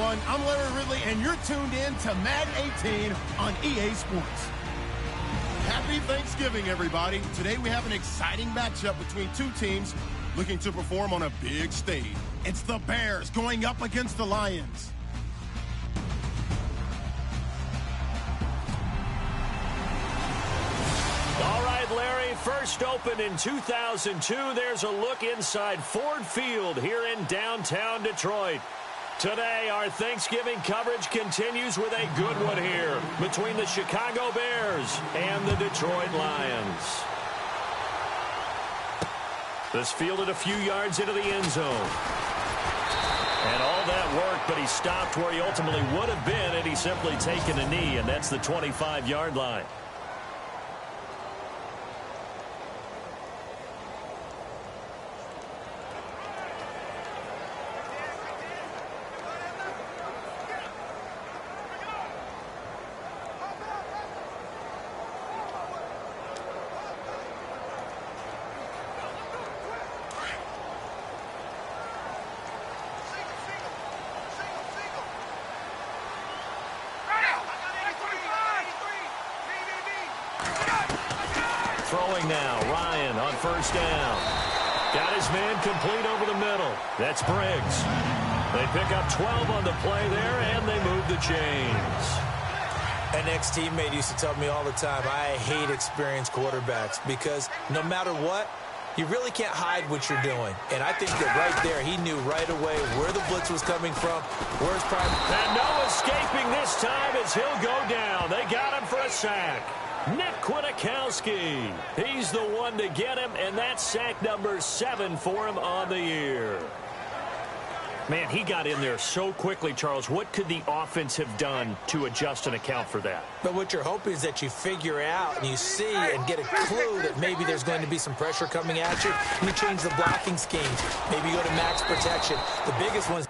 everyone. I'm Larry Ridley, and you're tuned in to Madden 18 on EA Sports. Happy Thanksgiving, everybody. Today we have an exciting matchup between two teams looking to perform on a big stage. It's the Bears going up against the Lions. All right, Larry, first opened in 2002. There's a look inside Ford Field here in downtown Detroit. Today, our Thanksgiving coverage continues with a good one here between the Chicago Bears and the Detroit Lions. This fielded a few yards into the end zone. And all that worked, but he stopped where he ultimately would have been had he simply taken a knee, and that's the 25-yard line. Throwing now, Ryan on first down. Got his man complete over the middle. That's Briggs. They pick up 12 on the play there, and they move the chains. An ex-teammate used to tell me all the time, I hate experienced quarterbacks because no matter what, you really can't hide what you're doing. And I think that right there, he knew right away where the blitz was coming from, where's prime. And no escaping this time as he'll go down. They got him for a sack. Nick Kwiatkowski. He's the one to get him, and that's sack number 7 for him on the year. Man, he got in there so quickly, Charles. What could the offense have done to adjust and account for that? But what you're hoping is that you figure out and you see and get a clue that maybe there's going to be some pressure coming at you, and you change the blocking schemes. Maybe you go to max protection. The biggest one is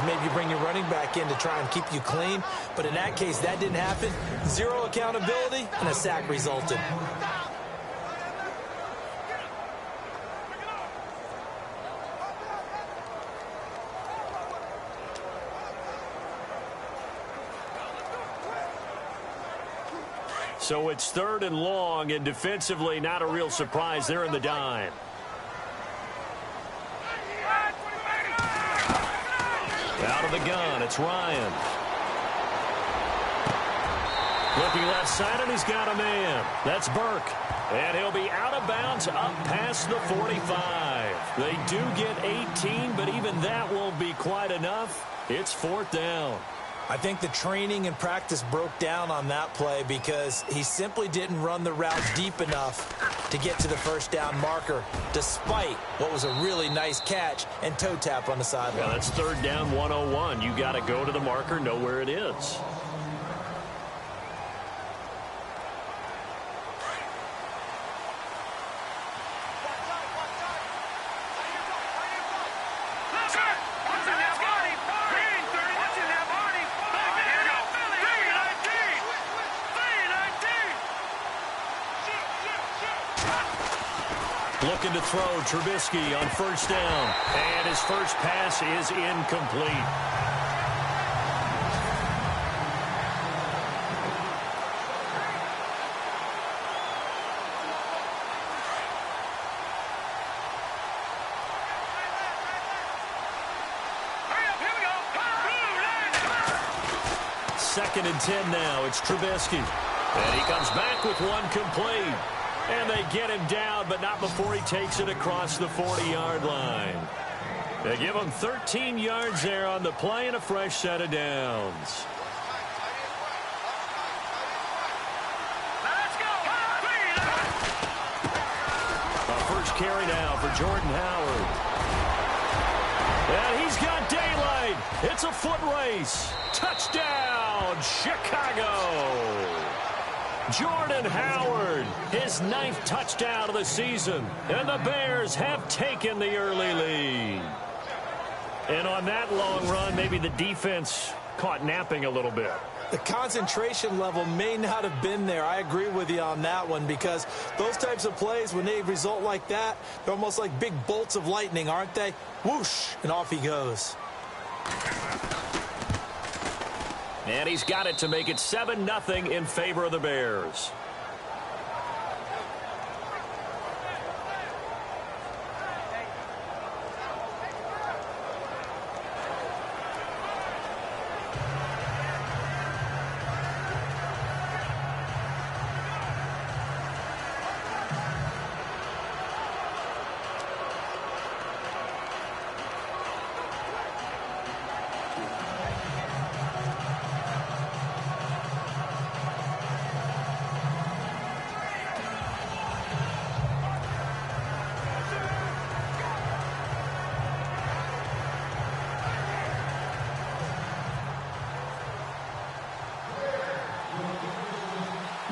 Maybe you bring your running back in to try and keep you clean. But in that case, that didn't happen. Zero accountability, and a sack resulted. So it's 3rd and long, and defensively not a real surprise. They're in the dime. Out of the gun, it's Ryan. Looking left side, and he's got a man. That's Burke. And he'll be out of bounds up past the 45. They do get 18, but even that won't be quite enough. It's 4th down. I think the training and practice broke down on that play because he simply didn't run the route deep enough to get to the first down marker, despite what was a really nice catch and toe tap on the sideline. Yeah, that's 3rd down 101. You got to go to the marker, know where it is. Looking to throw, Trubisky on 1st down. And his first pass is incomplete. Second and 10 now. It's Trubisky. And he comes back with one complete. And they get him down, but not before he takes it across the 40-yard line. They give him 13 yards there on the play and a fresh set of downs. Let's go. First carry now for Jordan Howard. And he's got daylight. It's a foot race. Touchdown, Chicago. Jordan Howard, his 9th touchdown of the season. And the Bears have taken the early lead. And on that long run, maybe the defense caught napping a little bit. The concentration level may not have been there. I agree with you on that one because those types of plays, when they result like that, they're almost like big bolts of lightning, aren't they? Whoosh, and off he goes. And he's got it to make it 7-0 in favor of the Bears.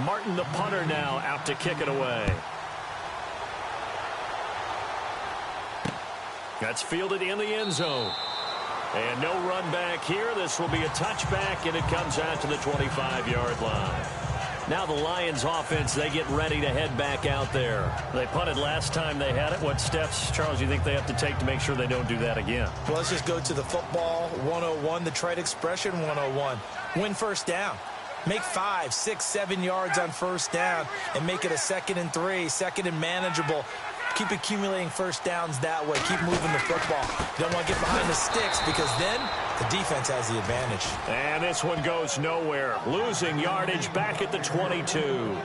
Martin, the punter, now out to kick it away. That's fielded in the end zone. And no run back here. This will be a touchback, and it comes out to the 25-yard line. Now the Lions offense, they get ready to head back out there. They punted last time they had it. What steps, Charles, you think they have to take to make sure they don't do that again? Well, let's just go to the football 101, the trite expression 101. Win first down. Make 5, 6, 7 yards on first down and make it a 2nd and 3, 2nd and manageable. Keep accumulating first downs that way. Keep moving the football. You don't want to get behind the sticks because then the defense has the advantage. And this one goes nowhere. Losing yardage back at the 22.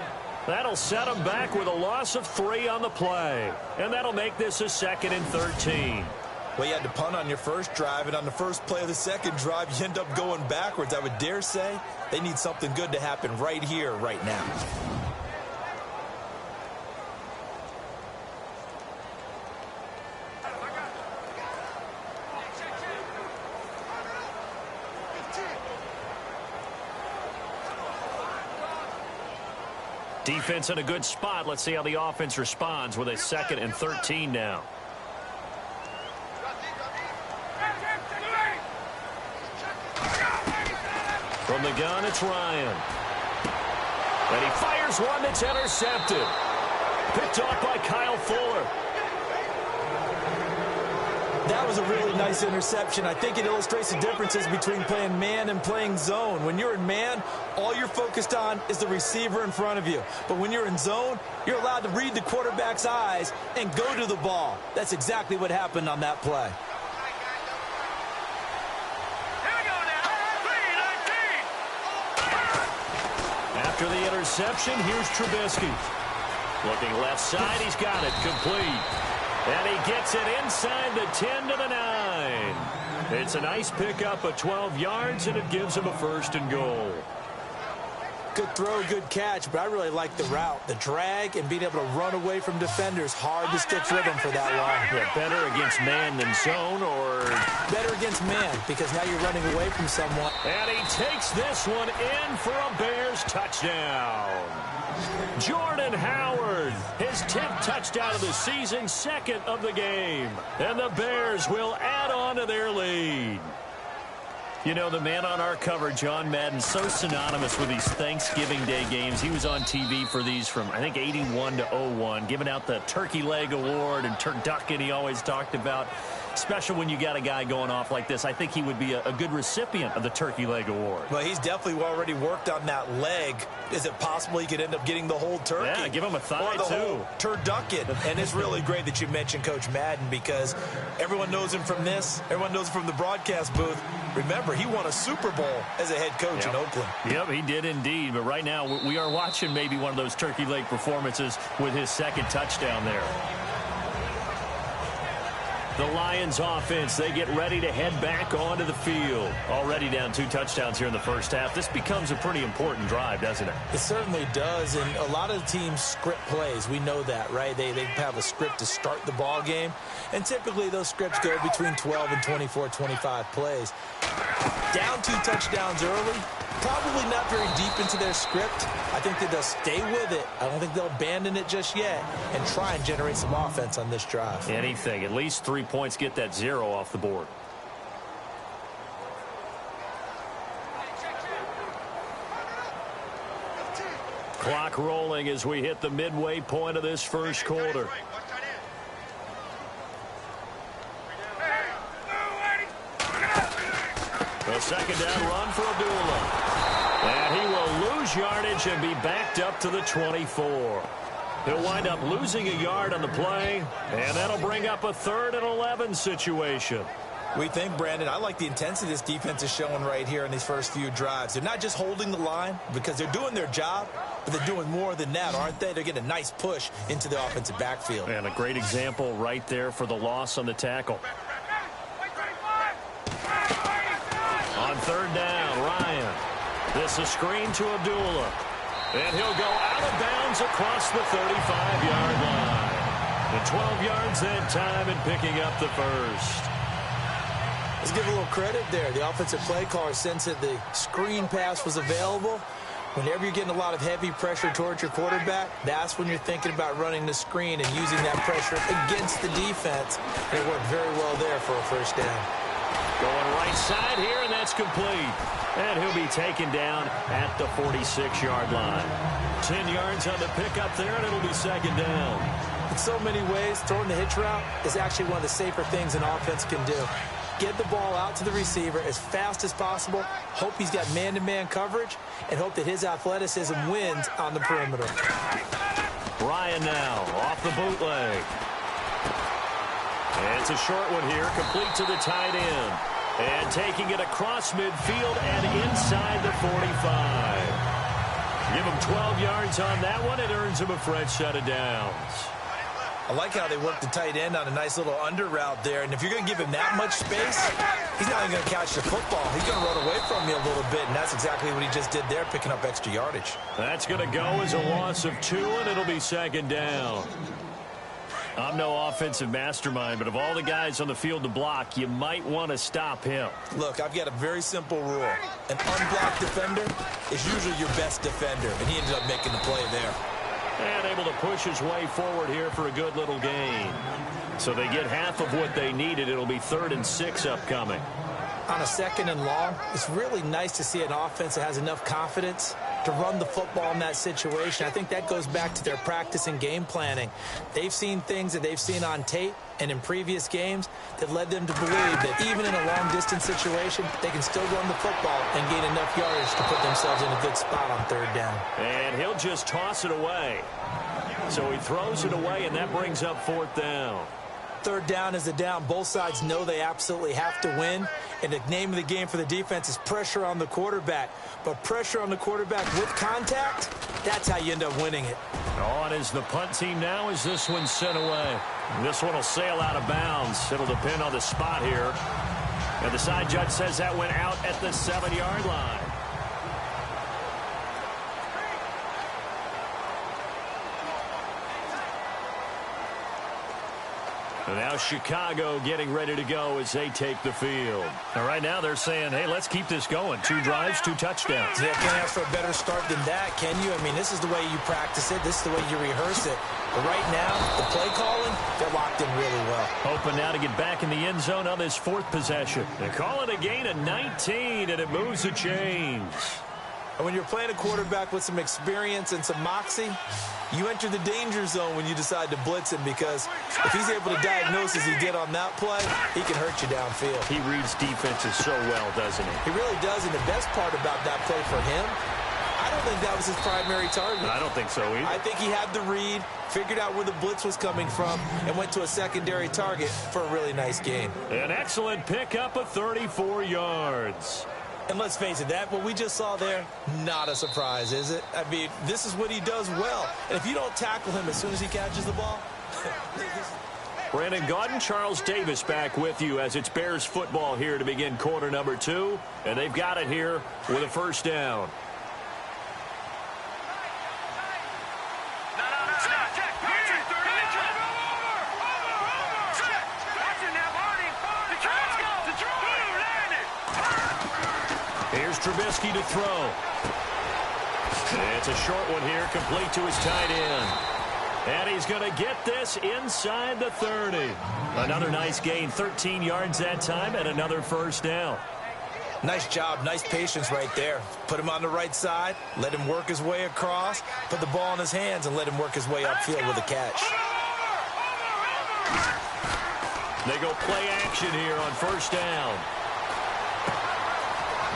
That'll set them back with a loss of 3 on the play. And that'll make this a 2nd and 13. Well, you had to punt on your first drive, and on the first play of the second drive, you end up going backwards. I would dare say they need something good to happen right here, right now. Defense in a good spot. Let's see how the offense responds with a 2nd and 13 now. From the gun, it's Ryan. And he fires one that's intercepted. Picked off by Kyle Fuller. That was a really nice interception. I think it illustrates the differences between playing man and playing zone. When you're in man, all you're focused on is the receiver in front of you. But when you're in zone, you're allowed to read the quarterback's eyes and go to the ball. That's exactly what happened on that play. After the interception, here's Trubisky. Looking left side, he's got it complete. And he gets it inside the 10 to the 9. It's a nice pickup of 12 yards, and it gives him a 1st and goal. Good throw, good catch, but I really like the route. The drag and being able to run away from defenders. Hard to stick with them for that long. Yeah, better against man than zone, or better against man, because now you're running away from someone. And he takes this one in for a Bears touchdown. Jordan Howard, his 10th touchdown of the season, 2nd of the game. And the Bears will add on to their lead. You know, the man on our cover, John Madden, so synonymous with these Thanksgiving Day games. He was on TV for these from, I think, 81 to 01, giving out the Turkey Leg Award and turducken he always talked about. Special when you got a guy going off like this. I think he would be a good recipient of the Turkey Leg Award. Well, he's definitely already worked on that leg. Is it possible he could end up getting the whole turkey? Yeah, give him a thigh, or the too. Whole turducken. And it's really great that you mentioned Coach Madden, because everyone knows him from this. Everyone knows him from the broadcast booth. Remember, he won a Super Bowl as a head coach in Oakland. Yep, he did indeed. But right now, we are watching maybe one of those turkey leg performances with his 2nd touchdown there. The Lions offense, they get ready to head back onto the field. Already down 2 touchdowns here in the first half. This becomes a pretty important drive, doesn't it? It certainly does, and a lot of teams script plays. We know that, right? They have a script to start the ball game, and typically those scripts go between 12 and 24, 25 plays. Down 2 touchdowns early, probably not very deep into their script. I think that they'll stay with it. I don't think they'll abandon it just yet and try and generate some offense on this drive. Anything. At least 3 points, get that 0 off the board. Clock rolling as we hit the midway point of this first quarter. A 2nd down run for Abdullah. And he will lose yardage and be backed up to the 24. He'll wind up losing a yard on the play, and that'll bring up a 3rd and 11 situation. We think, Brandon, I like the intensity this defense is showing right here in these first few drives. They're not just holding the line because they're doing their job, but they're doing more than that, aren't they? They're getting a nice push into the offensive backfield. And a great example right there for the loss on the tackle. On 3rd down, Ryan. This is screen to Abdullah. And he'll go out of bounds across the 35-yard line. The 12 yards that time and picking up the 1st. Let's give a little credit there. The offensive play caller sensed that the screen pass was available. Whenever you're getting a lot of heavy pressure towards your quarterback, that's when you're thinking about running the screen and using that pressure against the defense. And it worked very well there for a 1st down. Going right side here, and that's complete. And he'll be taken down at the 46-yard line. 10 yards on the pickup there, and it'll be 2nd down. In so many ways, throwing the hitch route is actually one of the safer things an offense can do. Get the ball out to the receiver as fast as possible, hope he's got man-to-man coverage, and hope that his athleticism wins on the perimeter. Ryan now off the bootleg. And it's a short one here, complete to the tight end. And taking it across midfield and inside the 45. Give him 12 yards on that one. It earns him a fresh set of downs. I like how they work the tight end on a nice little under route there. And if you're going to give him that much space, he's not even going to catch the football. He's going to run away from you a little bit, and that's exactly what he just did there, picking up extra yardage. That's going to go as a loss of 2, and it'll be 2nd down. I'm no offensive mastermind, but of all the guys on the field to block, you might want to stop him. Look, I've got a very simple rule. An unblocked defender is usually your best defender, and he ended up making the play there. And able to push his way forward here for a good little gain. So they get half of what they needed. It'll be 3rd and 6 upcoming. on a 2nd and long, it's really nice to see an offense that has enough confidence to run the football in that situation. I think that goes back to their practice and game planning. They've seen things that they've seen on tape and in previous games that led them to believe that even in a long-distance situation, they can still run the football and gain enough yardage to put themselves in a good spot on 3rd down. And he'll just toss it away. So he throws it away, and that brings up 4th down. 3rd down is the down. Both sides know they absolutely have to win. And the name of the game for the defense is pressure on the quarterback. But pressure on the quarterback with contact, that's how you end up winning it. On is the punt team now as this one's sent away. This one will sail out of bounds. It'll depend on the spot here. And the side judge says that went out at the 7-yard line. And now Chicago getting ready to go as they take the field. And right now they're saying, hey, let's keep this going. 2 drives, 2 touchdowns. Yeah, can't ask for a better start than that, can you? I mean, this is the way you practice it. This is the way you rehearse it. But right now, the play calling, they're locked in really well. Hoping now to get back in the end zone on this 4th possession. They call it a gain of 19, and it moves the chains. And when you're playing a quarterback with some experience and some moxie, you enter the danger zone when you decide to blitz him, because if he's able to diagnose as he did on that play, he can hurt you downfield. He reads defenses so well, doesn't he? He really does, and the best part about that play for him, I don't think that was his primary target. I don't think so either. I think he had the read, figured out where the blitz was coming from, and went to a secondary target for a really nice gain. An excellent pickup of 34 yards. And let's face it, what we just saw there, not a surprise, is it? I mean, this is what he does well. And if you don't tackle him as soon as he catches the ball... Brandon Gaudin, Charles Davis back with you as it's Bears football here to begin quarter number 2. And they've got it here with a 1st down. Here's Trubisky to throw. It's a short one here, complete to his tight end. And he's going to get this inside the 30. Another nice gain, 13 yards that time, and another 1st down. Nice job, nice patience right there. Put him on the right side, let him work his way across, put the ball in his hands, and let him work his way upfield with a catch. They go play action here on 1st down.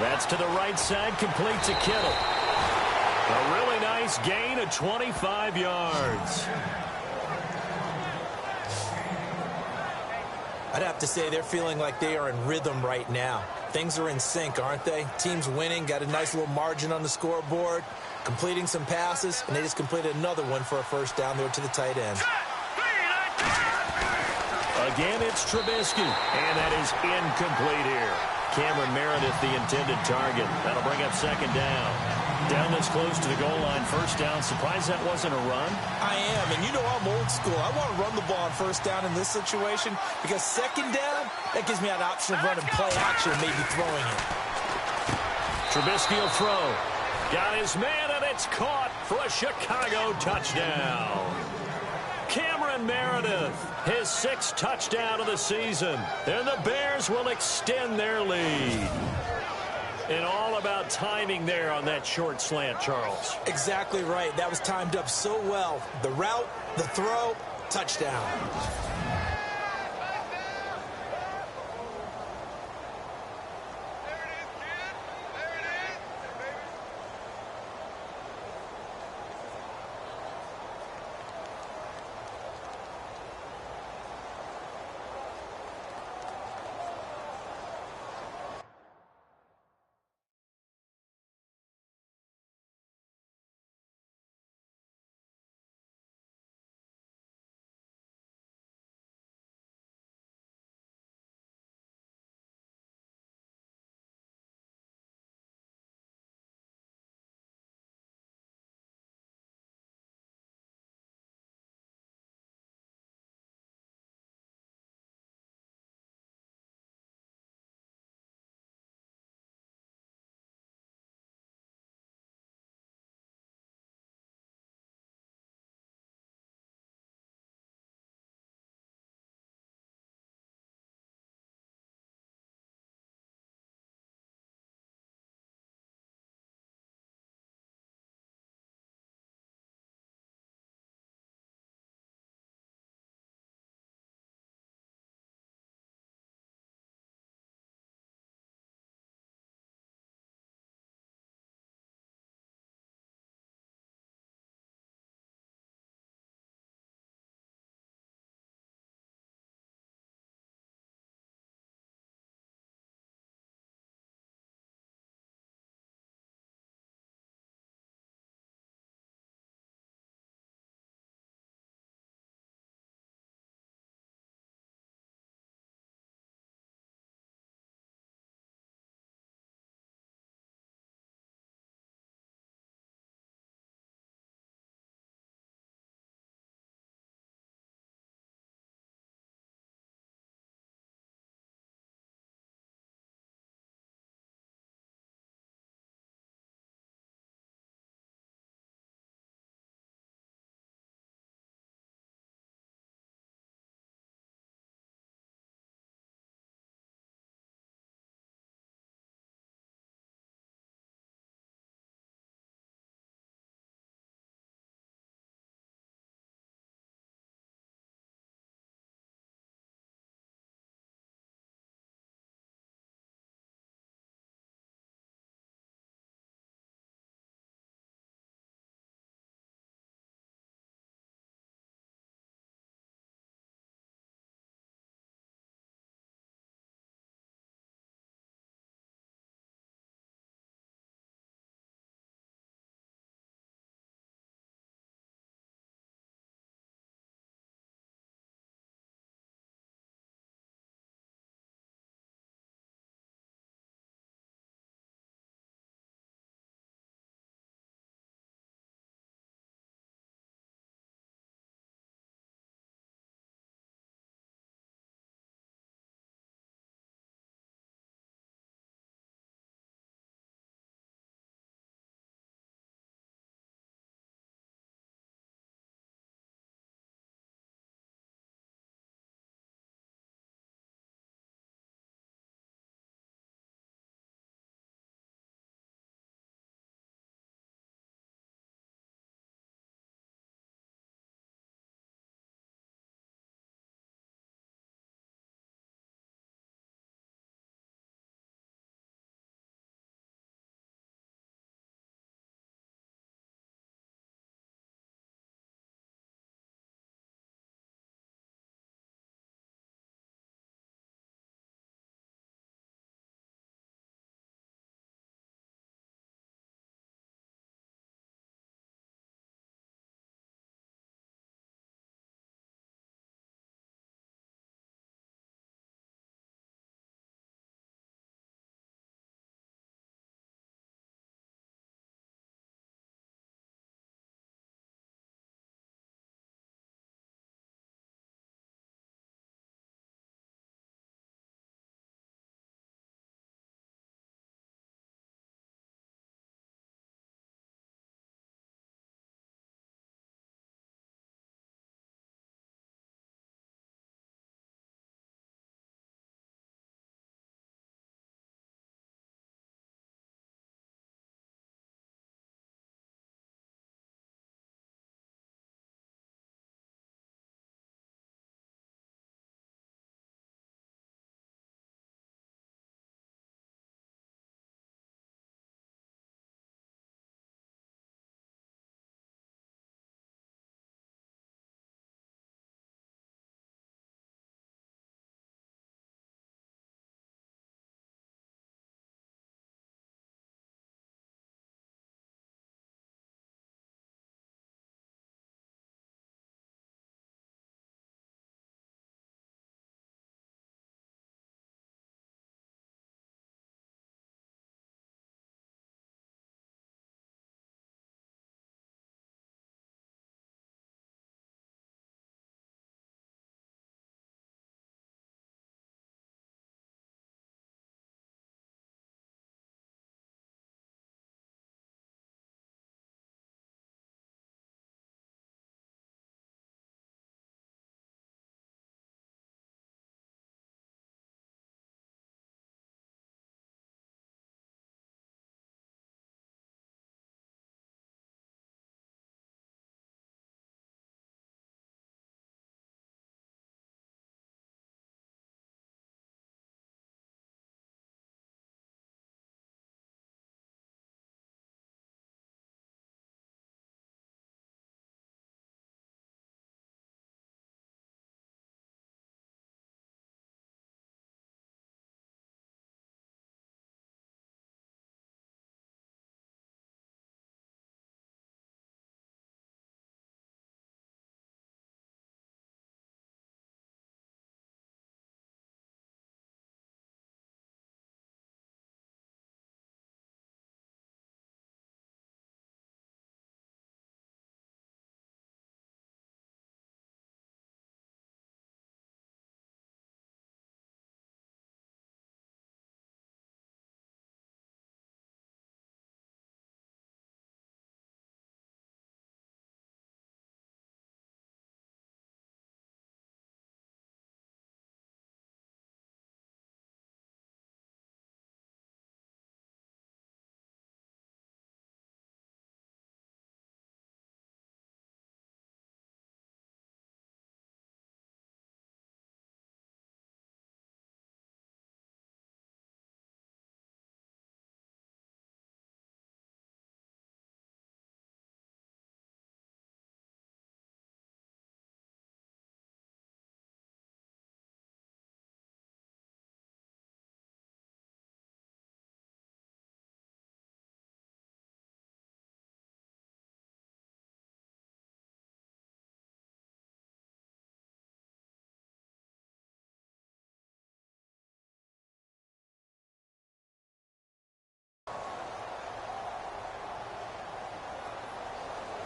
That's to the right side, complete to Kittle. A really nice gain of 25 yards. I'd have to say they're feeling like they are in rhythm right now. Things are in sync, aren't they? Team's winning, got a nice little margin on the scoreboard, completing some passes, and they just completed another one for a 1st down there to the tight end. Again, it's Trubisky, and that is incomplete here. Cameron Meredith, the intended target. That'll bring up 2nd down. Down this close to the goal line, 1st down. Surprised that wasn't a run? I am, and you know I'm old school. I want to run the ball on 1st down in this situation because 2nd down, that gives me an option of running play action, maybe throwing it. Trubisky will throw. Got his man, and it's caught for a Chicago touchdown. Cameron Meredith, his 6th touchdown of the season. And the Bears will extend their lead. And all about timing there on that short slant, Charles. Exactly right. That was timed up so well. The route, the throw, touchdown.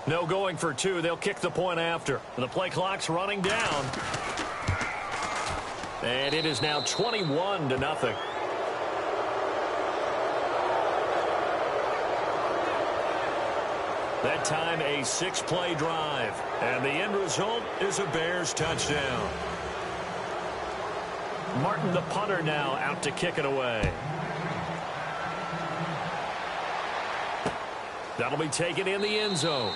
No going for two. They'll kick the point after. The play clock's running down. And it is now 21-0. That time a 6-play drive. And the end result is a Bears touchdown. Martin, the punter, now out to kick it away. That'll be taken in the end zone.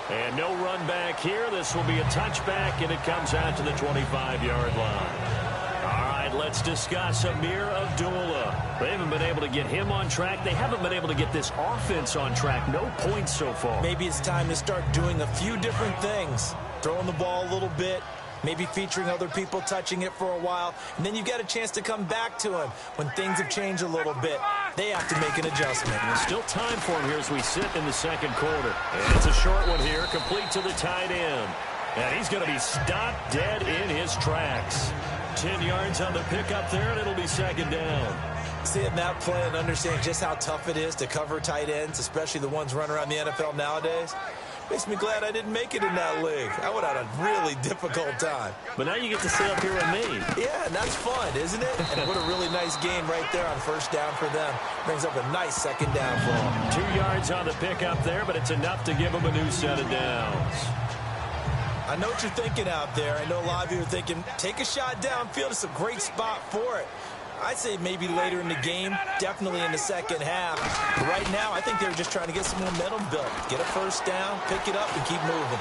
And no run back here. This will be a touchback, and it comes out to the 25-yard line. All right, let's discuss Amir Abdullah. They haven't been able to get him on track. They haven't been able to get this offense on track. No points so far. Maybe it's time to start doing a few different things. Throwing the ball a little bit. Maybe featuring other people touching it for a while. And then you get a chance to come back to him when things have changed a little bit. They have to make an adjustment. There's still time for him here as we sit in the second quarter. And it's a short one here, complete to the tight end. And he's going to be stopped dead in his tracks. 10 yards on the pickup there, and it'll be second down. Seeing that play and understanding just how tough it is to cover tight ends, especially the ones running around the NFL nowadays, makes me glad I didn't make it in that league. I would have had a really difficult time. But now you get to sit up here with me. Yeah, and that's fun, isn't it? And what a really nice game right there on first down for them. Brings up a nice second down for them. 2 yards on the pickup there, but it's enough to give them a new set of downs. I know what you're thinking out there. I know a lot of you are thinking, take a shot downfield. It's a great spot for it. I'd say maybe later in the game, definitely in the second half. But right now, I think they were just trying to get some momentum built. Get a first down, pick it up, and keep moving.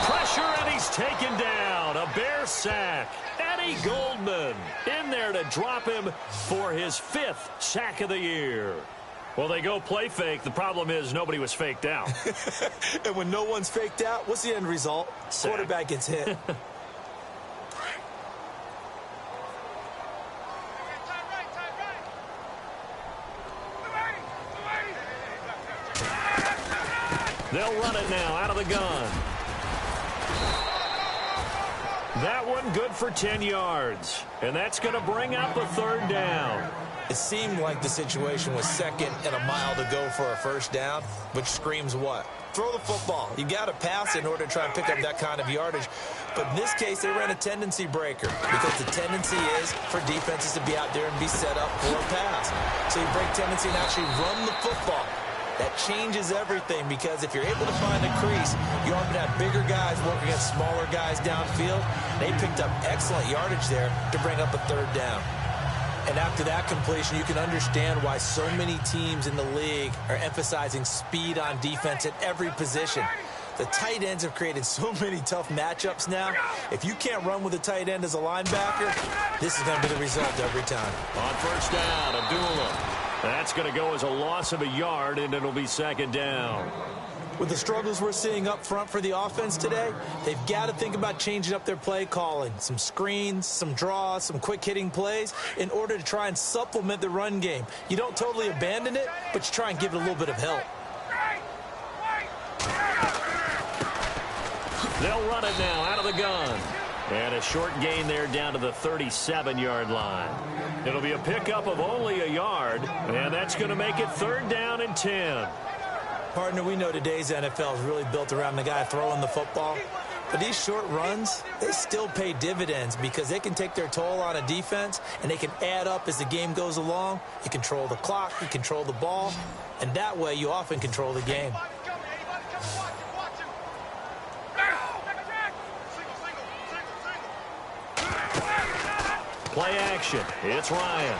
Pressure, and he's taken down. A Bear sack. Eddie Goldman in there to drop him for his 5th sack of the year. Well, they go play fake. The problem is nobody was faked out. And when no one's faked out, what's the end result? Sack. Quarterback gets hit. They'll run it now out of the gun. That one good for 10 yards. And that's going to bring up a third down. It seemed like the situation was second and a mile to go for a first down, which screams what? Throw the football. You got to pass in order to try and pick up that kind of yardage. But in this case, they ran a tendency breaker because the tendency is for defenses to be out there and be set up for a pass. So you break tendency and actually run the football. That changes everything because if you're able to find a crease, you often have bigger guys working against smaller guys downfield. They picked up excellent yardage there to bring up a third down. And after that completion, you can understand why so many teams in the league are emphasizing speed on defense at every position. The tight ends have created so many tough matchups now. If you can't run with a tight end as a linebacker, this is going to be the result every time. On first down, Abdullah. That's going to go as a loss of a yard, and it'll be second down. With the struggles we're seeing up front for the offense today, they've got to think about changing up their play calling. Some screens, some draws, some quick-hitting plays in order to try and supplement the run game. You don't totally abandon it, but you try and give it a little bit of help. They'll run it now out of the gun. And a short gain there down to the 37-yard line. It'll be a pickup of only a yard, and that's going to make it third down and 10. Partner, we know today's NFL is really built around the guy throwing the football. But these short runs, they still pay dividends because they can take their toll on a defense, and they can add up as the game goes along. You control the clock, you control the ball, and that way you often control the game. Play action. It's Ryan.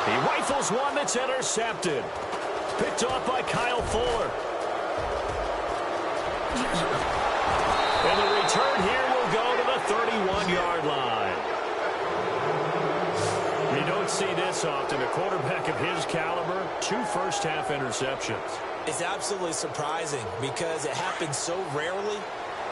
He rifles one that's intercepted. Picked off by Kyle Fuller. And the return here will go to the 31-yard line. You don't see this often. A quarterback of his caliber, 2 first-half interceptions. It's absolutely surprising because it happens so rarely.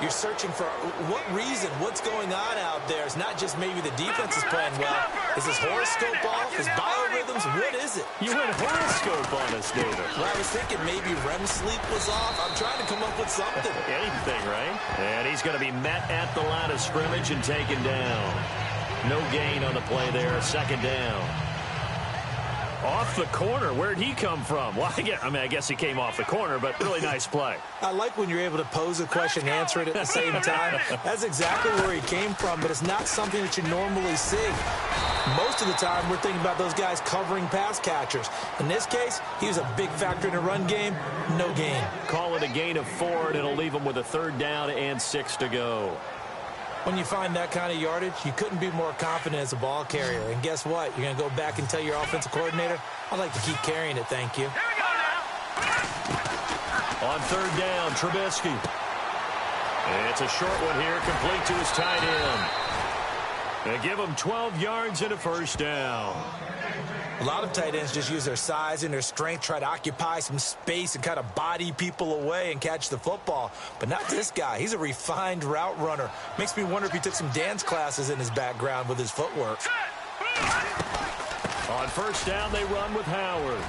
You're searching for what reason, what's going on out there. It's not just maybe the defense is playing well. Is his horoscope off? His biorhythms? What is it? You went horoscope on us, David. Well, I was thinking maybe REM sleep was off. I'm trying to come up with something. Anything, right? And he's going to be met at the line of scrimmage and taken down. No gain on the play there. Second down. Off the corner. Where'd he come from? Well, I guess he came off the corner, but really nice play. I like when you're able to pose a question and answer it at the same time. That's exactly where he came from, but it's not something that you normally see. Most of the time, we're thinking about those guys covering pass catchers. In this case, he was a big factor in the run game. No gain. Call it a gain of 4, and it'll leave him with a 3rd down and 6 to go. When you find that kind of yardage, you couldn't be more confident as a ball carrier. And guess what? You're going to go back and tell your offensive coordinator, I'd like to keep carrying it, thank you. On 3rd down, Trubisky. It's a short one here, complete to his tight end. They give him 12 yards and a 1st down. A lot of tight ends just use their size and their strength, try to occupy some space and kind of body people away and catch the football. But not this guy. He's a refined route runner. Makes me wonder if he took some dance classes in his background with his footwork. On 1st down, they run with Howard.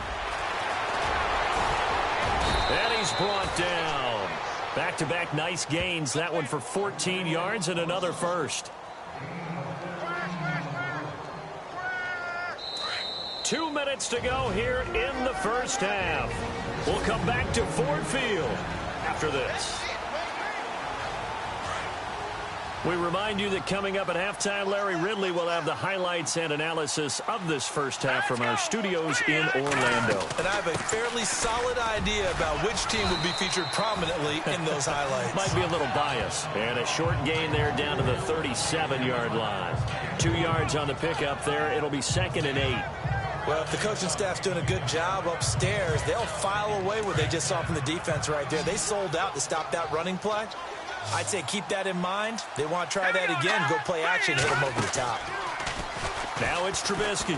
And he's brought down. Back-to-back nice gains. That one for 14 yards and another 1st. 2 minutes to go here in the 1st half. We'll come back to Ford Field after this. We remind you that coming up at halftime, Larry Ridley will have the highlights and analysis of this 1st half from our studios in Orlando. And I have a fairly solid idea about which team will be featured prominently in those highlights. Might be a little biased. And a short gain there down to the 37-yard line. 2 yards on the pickup there. It'll be 2nd and 8. Well, if the coaching staff's doing a good job upstairs, they'll file away what they just saw from the defense right there. They sold out to stop that running play. I'd say keep that in mind. They want to try that again, go play action, hit them over the top. Now it's Trubisky.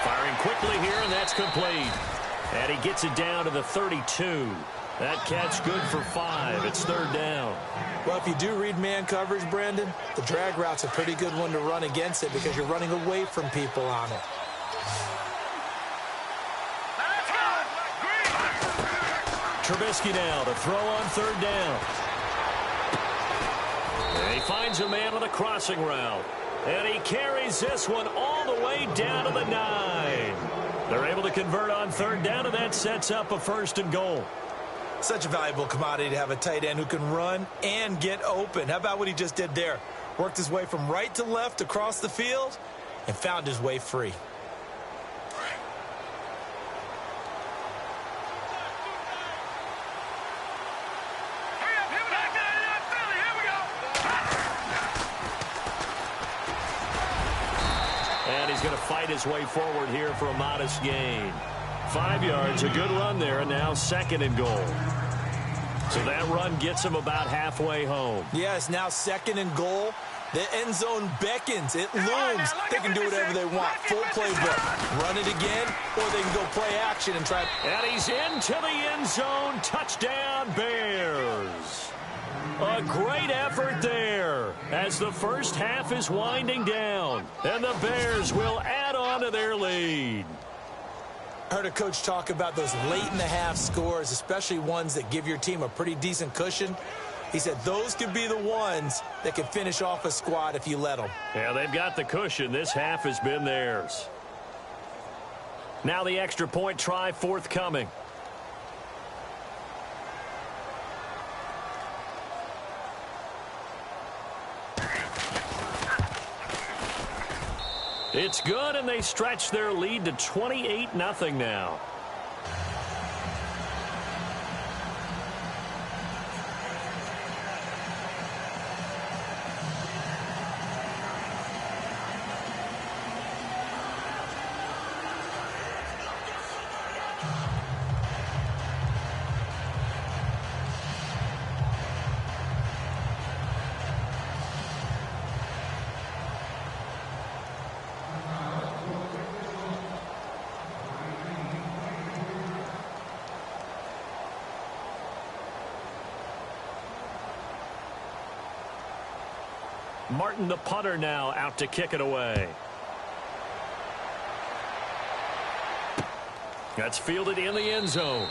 Firing quickly here, and that's complete. And he gets it down to the 32. That catch good for 5. It's 3rd down. Well, if you do read man coverage, Brandon, the drag route's a pretty good one to run against it because you're running away from people on it. Trubisky now to throw on 3rd down. And he finds a man on a crossing route. And he carries this one all the way down to the 9. They're able to convert on 3rd down, and that sets up a 1st and goal. Such a valuable commodity to have a tight end who can run and get open. How about what he just did there? Worked his way from right to left across the field and found his way free. And he's going to fight his way forward here for a modest gain. 5 yards, a good run there, and now 2nd and goal. So that run gets him about halfway home. Yeah, it's now 2nd and goal. The end zone beckons. It looms. They can do whatever they want. Full playbook. Run it again, or they can go play action and try. And he's into the end zone. Touchdown, Bears. A great effort there as the 1st half is winding down. And the Bears will add on to their lead. I heard a coach talk about those late-in-the-half scores, especially ones that give your team a pretty decent cushion. He said those could be the ones that can finish off a squad if you let them. Yeah, they've got the cushion. This half has been theirs. Now the extra point try forthcoming. It's good, and they stretch their lead to 28-0 now. Martin, the punter, now out to kick it away. That's fielded in the end zone.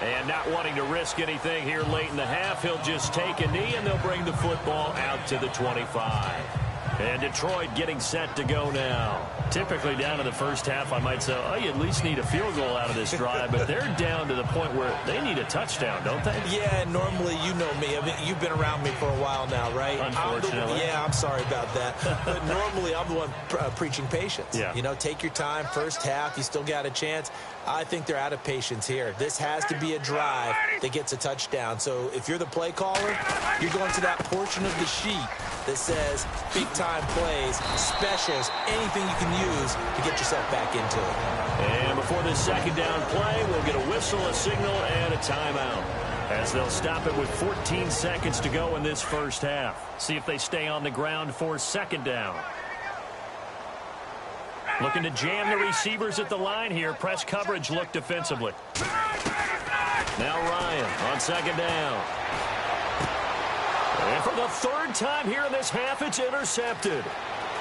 And not wanting to risk anything here late in the half, he'll just take a knee, and they'll bring the football out to the 25. And Detroit getting set to go now. Typically down in the first half, I might say, oh, you at least need a field goal out of this drive. But they're down to the point where they need a touchdown, don't they? Yeah, normally, you know me. I mean, you've been around me for a while now, right? Unfortunately. I'm sorry about that. But normally, I'm the one preaching patience. Yeah. You know, take your time. First half, you still got a chance. I think they're out of patience here. This has to be a drive that gets a touchdown. So if you're the play caller, you're going to that portion of the sheet that says big-time plays, specials, anything you can use to get yourself back into it. And before this second down play, we'll get a whistle, a signal, and a timeout, as they'll stop it with 14 seconds to go in this first half. See if they stay on the ground for second down. Looking to jam the receivers at the line here. Press coverage look defensively. Now Ryan on second down. And for the third time here in this half, it's intercepted.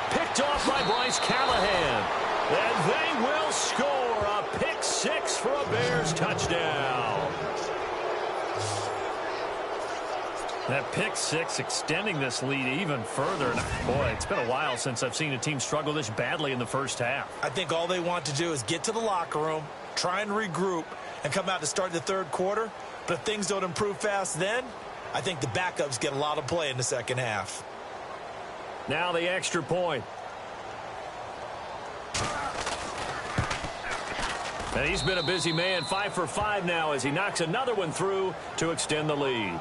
Picked off by Bryce Callahan. And they will score a pick six for a Bears touchdown. That pick six extending this lead even further. And boy, it's been a while since I've seen a team struggle this badly in the first half. I think all they want to do is get to the locker room, try and regroup, and come out to start the third quarter. But if things don't improve fast then, I think the backups get a lot of play in the second half. Now the extra point. And he's been a busy man, 5 for 5 now as he knocks another one through to extend the lead.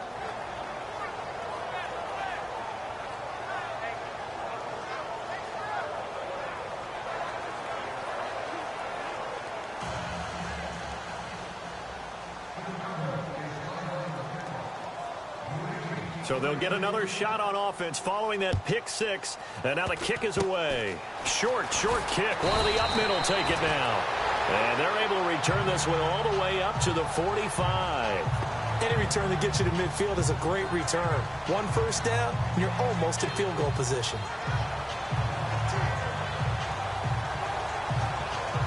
So they'll get another shot on offense following that pick six. And now the kick is away. Short kick. One of the up middle take it now. And they're able to return this one all the way up to the 45. Any return that gets you to midfield is a great return. One first down, and you're almost in field goal position.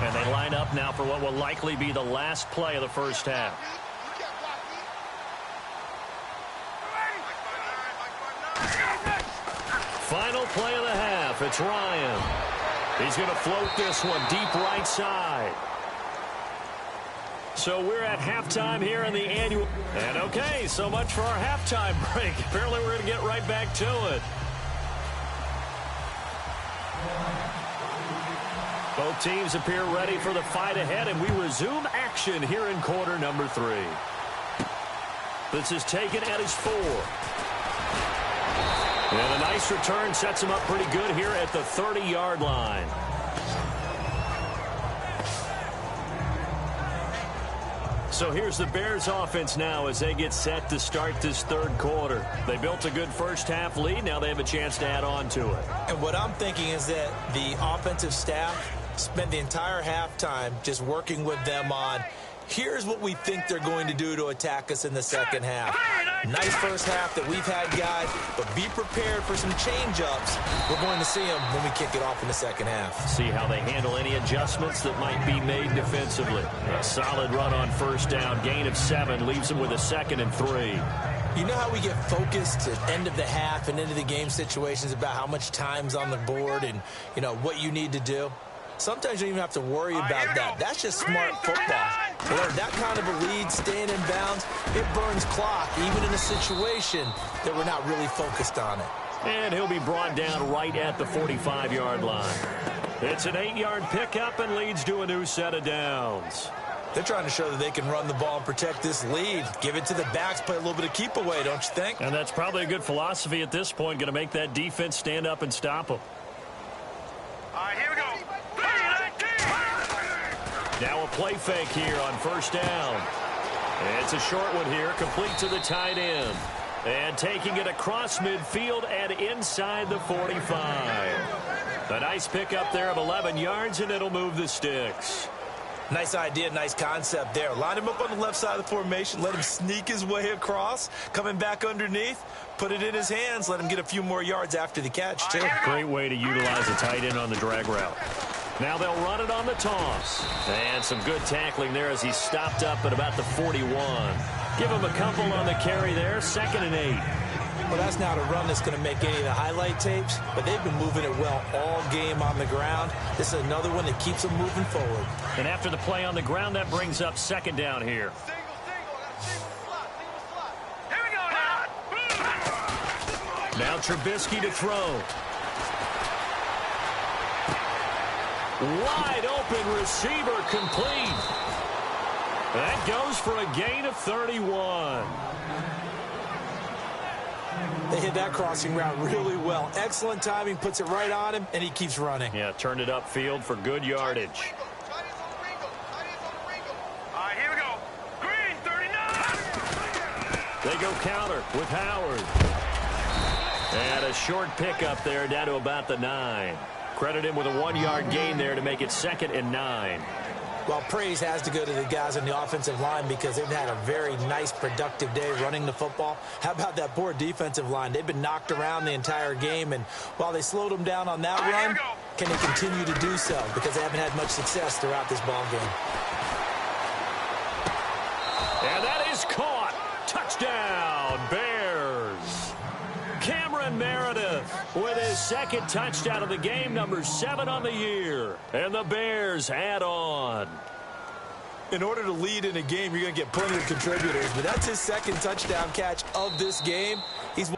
And they line up now for what will likely be the last play of the first half. Final play of the half. It's Ryan. He's going to float this one deep right side. So we're at halftime here in the annual. And okay, so much for our halftime break. Apparently we're going to get right back to it. Both teams appear ready for the fight ahead, and we resume action here in quarter number 3. This is taken at his 4. And a nice return sets him up pretty good here at the 30-yard line. So here's the Bears offense now as they get set to start this third quarter. They built a good first half lead. Now they have a chance to add on to it. And what I'm thinking is that the offensive staff spent the entire halftime just working with them on, here's what we think they're going to do to attack us in the second half. Nice first half that we've had, guys, but be prepared for some change-ups. We're going to see them when we kick it off in the second half. See how they handle any adjustments that might be made defensively. A solid run on first down. Gain of 7 leaves them with a 2nd and 3. You know how we get focused at end of the half and into the game situations about how much time's on the board and, you know, what you need to do? Sometimes you don't even have to worry about that. That's just smart football. That kind of a lead, staying in bounds, it burns clock, even in a situation that we're not really focused on it. And he'll be brought down right at the 45-yard line. It's an 8-yard pickup and leads to a new set of downs. They're trying to show that they can run the ball and protect this lead. Give it to the backs, play a little bit of keep away, don't you think? And that's probably a good philosophy at this point, going to make that defense stand up and stop them. All right, here we go. Now a play fake here on first down. It's a short one here, complete to the tight end. And taking it across midfield and inside the 45. A nice pickup there of 11 yards, and it'll move the sticks. Nice idea, nice concept there. Line him up on the left side of the formation, let him sneak his way across, coming back underneath, put it in his hands, let him get a few more yards after the catch, too. Great way to utilize a tight end on the drag route. Now they'll run it on the toss. And some good tackling there as he stopped up at about the 41. Give him a couple on the carry there, 2nd and 8. Well, that's not a run that's going to make any of the highlight tapes, but they've been moving it well all game on the ground. This is another one that keeps them moving forward. And after the play on the ground, that brings up second down here. Here we go now. Now Trubisky to throw. Wide open receiver complete. That goes for a gain of 31. They hit that crossing route really well. Excellent timing, puts it right on him, and he keeps running. Yeah, turned it upfield for good yardage. All right, here we go. Green, 39. They go counter with Howard. And a short pickup there down to about the 9. Credit him with a 1-yard gain there to make it 2nd and 9. Well, praise has to go to the guys on the offensive line because they've had a very nice, productive day running the football. How about that poor defensive line? They've been knocked around the entire game, and while they slowed them down on that run, can they continue to do so? Because they haven't had much success throughout this ball game. And that is caught. Touchdown, Bears. Cameron Meredith with his 2nd touchdown of the game, number 7 on the year. And the Bears add on. In order to lead in a game, you're going to get plenty of contributors, but that's his 2nd touchdown catch of this game. He's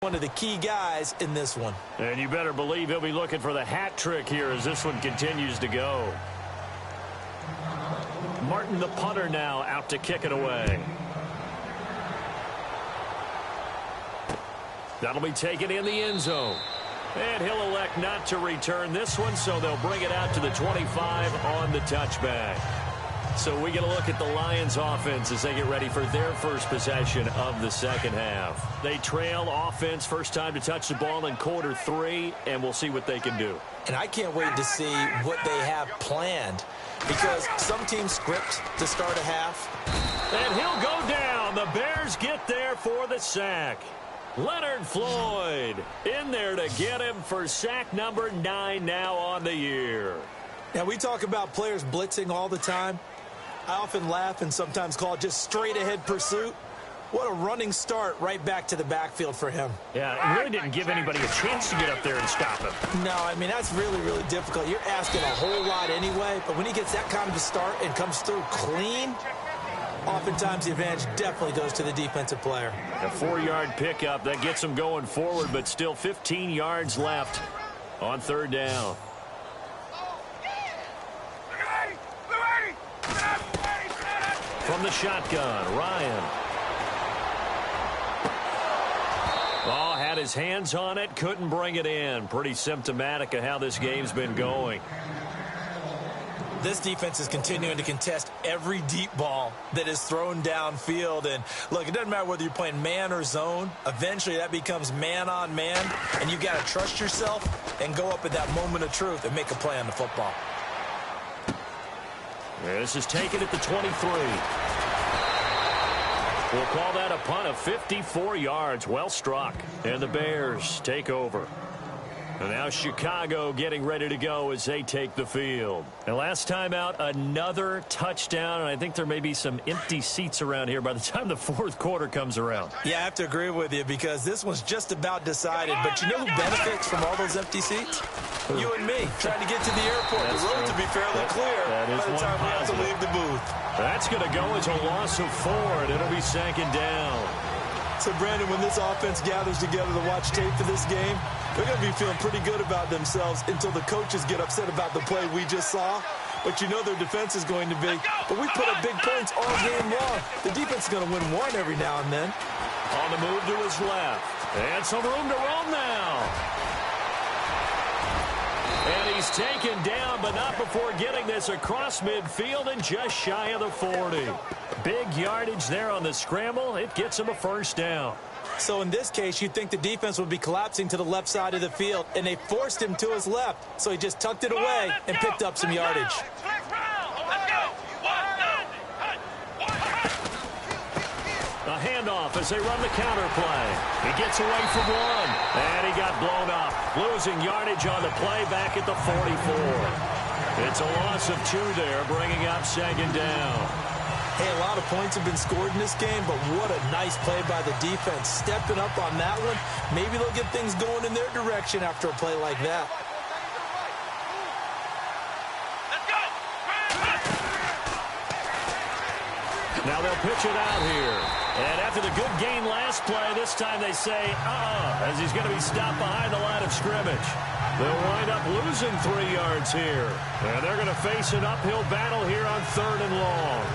one of the key guys in this one. And you better believe he'll be looking for the hat trick here as this one continues to go. Martin, the punter, now out to kick it away. That'll be taken in the end zone. And he'll elect not to return this one, so they'll bring it out to the 25 on the touchback. So we get a look at the Lions offense as they get ready for their first possession of the second half. They trail offense, first time to touch the ball in quarter 3, and we'll see what they can do. And I can't wait to see what they have planned because some teams script to start a half. And he'll go down. The Bears get there for the sack. Leonard Floyd in there to get him for sack number 9 now on the year. Now, we talk about players blitzing all the time. I often laugh and sometimes call it just straight-ahead pursuit. What a running start right back to the backfield for him. Yeah, it really didn't give anybody a chance to get up there and stop him. No, I mean, that's really, really difficult. You're asking a whole lot anyway, but when he gets that kind of a start and comes through clean, oftentimes the advantage definitely goes to the defensive player. A 4-yard pickup that gets him going forward, but still 15 yards left on 3rd down. From the shotgun, Ryan. Oh, had his hands on it, couldn't bring it in. Pretty symptomatic of how this game's been going. This defense is continuing to contest every deep ball that is thrown downfield. And, look, it doesn't matter whether you're playing man or zone. Eventually, that becomes man-on-man, and you've got to trust yourself and go up at that moment of truth and make a play on the football. This is taken at the 23. We'll call that a punt of 54 yards. Well struck. And the Bears take over. And now Chicago getting ready to go as they take the field. And last time out, another touchdown, and I think there may be some empty seats around here by the time the fourth quarter comes around. Yeah, I have to agree with you because this one's just about decided. But you know who benefits from all those empty seats? You and me, trying to get to the airport. The road to be fairly clear by the time we have to leave the booth. That's going to go as a loss of 4, and it'll be second down. So, Brandon, when this offense gathers together to watch tape for this game, they're going to be feeling pretty good about themselves until the coaches get upset about the play we just saw. But you know their defense is going to be. But we put up big points all game long. The defense is going to win one every now and then. On the move to his left. And some room to roam now. And he's taken down, but not before getting this across midfield and just shy of the 40. Big yardage there on the scramble. It gets him a first down. So in this case, you'd think the defense would be collapsing to the left side of the field, and they forced him to his left. So he just tucked it away and picked up some yardage. A handoff as they run the counter play. He gets away from one, and he got blown up. Losing yardage on the play back at the 44. It's a loss of 2 there, bringing up second down. Hey, a lot of points have been scored in this game, but what a nice play by the defense. Stepping up on that one, maybe they'll get things going in their direction after a play like that. Now they'll pitch it out here. And after the good gain last play, this time they say, as he's going to be stopped behind the line of scrimmage. They'll wind up losing 3 yards here. And they're going to face an uphill battle here on 3rd and long.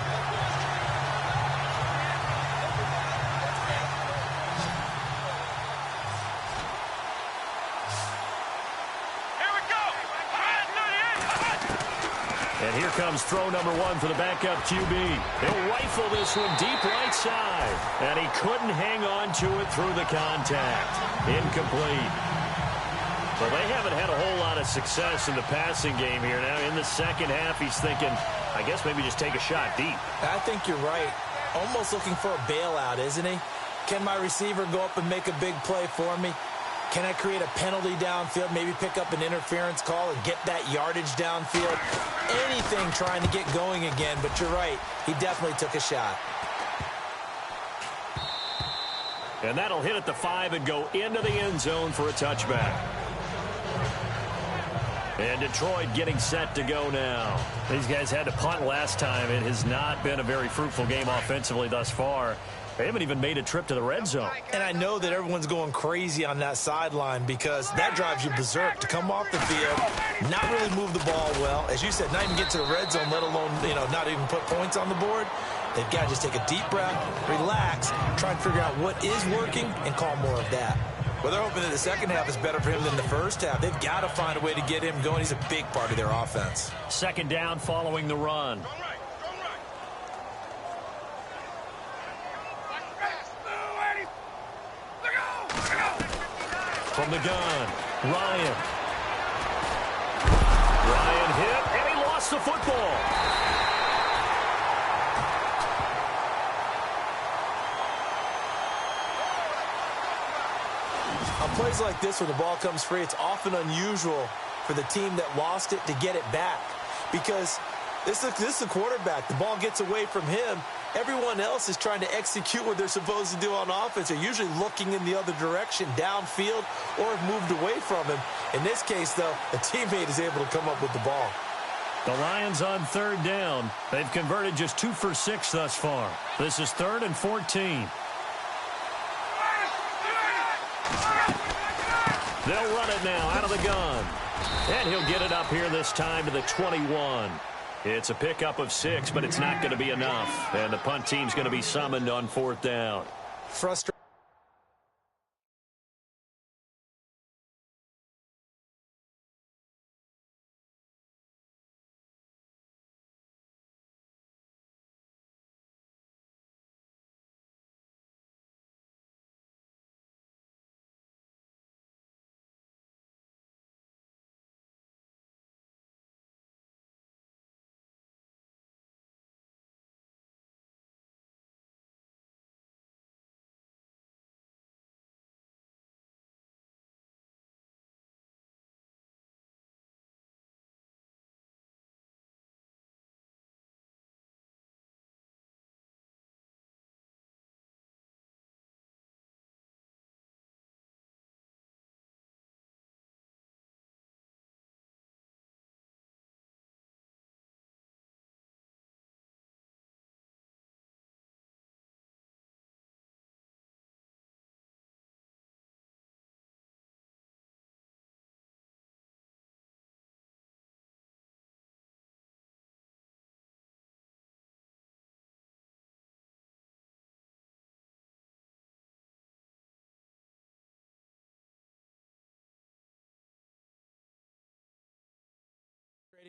And here comes throw number 1 for the backup QB. He'll rifle this one deep right side. And he couldn't hang on to it through the contact. Incomplete. Well, they haven't had a whole lot of success in the passing game here. Now in the second half, he's thinking, I guess maybe just take a shot deep. I think you're right. Almost looking for a bailout, isn't he? Can my receiver go up and make a big play for me? Can I create a penalty downfield, maybe pick up an interference call and get that yardage downfield? Anything trying to get going again, but you're right. He definitely took a shot. And that'll hit at the 5 and go into the end zone for a touchback. And Detroit getting set to go now. These guys had to punt last time. It has not been a very fruitful game offensively thus far. They haven't even made a trip to the red zone. And I know that everyone's going crazy on that sideline because that drives you berserk to come off the field, not really move the ball well. As you said, not even get to the red zone, let alone, not even put points on the board. They've got to just take a deep breath, relax, try and figure out what is working and call more of that. Well, they're hoping that the second half is better for him than the first half. They've got to find a way to get him going. He's a big part of their offense. Second down following the run. From the gun, Ryan. Ryan hit, and he lost the football. On plays like this where the ball comes free, it's often unusual for the team that lost it to get it back because this is the quarterback. The ball gets away from him. Everyone else is trying to execute what they're supposed to do on offense. They're usually looking in the other direction, downfield, or have moved away from him. In this case, though, a teammate is able to come up with the ball. The Lions on 3rd down. They've converted just 2 for 6 thus far. This is 3rd and 14. They'll run it now out of the gun. And he'll get it up here this time to the 21. It's a pickup of 6, but it's not going to be enough. And the punt team's going to be summoned on 4th down. Frustrating.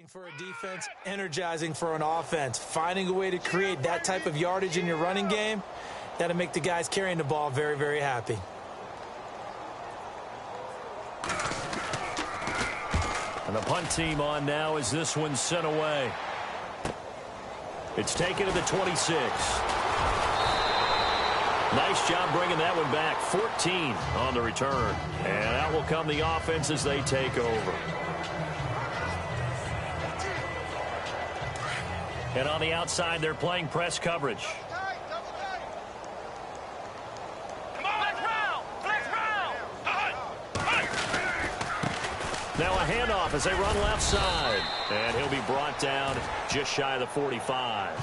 For a defense, energizing for an offense. Finding a way to create that type of yardage in your running game, that'll make the guys carrying the ball very, very happy. And the punt team on now as this one's sent away. It's taken to the 26. Nice job bringing that one back. 14 on the return. And out will come the offense as they take over. And on the outside, they're playing press coverage. Now a handoff as they run left side. And he'll be brought down just shy of the 45.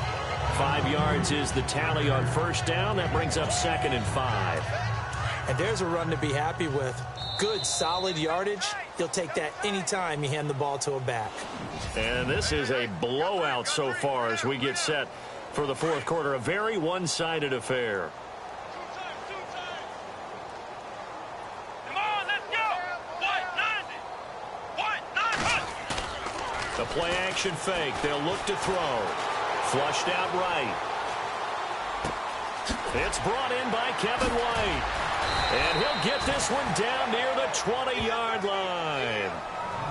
5 yards is the tally on first down. That brings up 2nd and 5. And there's a run to be happy with. Good, solid yardage. You'll take that anytime you hand the ball to a back. And this is a blowout so far as we get set for the fourth quarter. A very one-sided affair. Come on, let's go. The play action fake. They'll look to throw. Flushed out right. It's brought in by Kevin White. And he'll get this one down near the 20-yard line.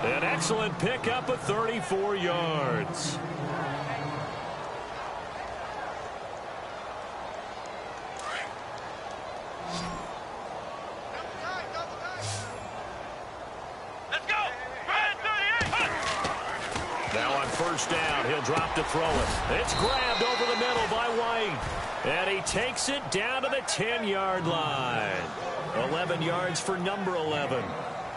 An excellent pickup of 34 yards. Let's go. Now on first down, he'll drop to throw it. It's grabbed over the middle by White. And he takes it down to the 10-yard line. 11 yards for number 11.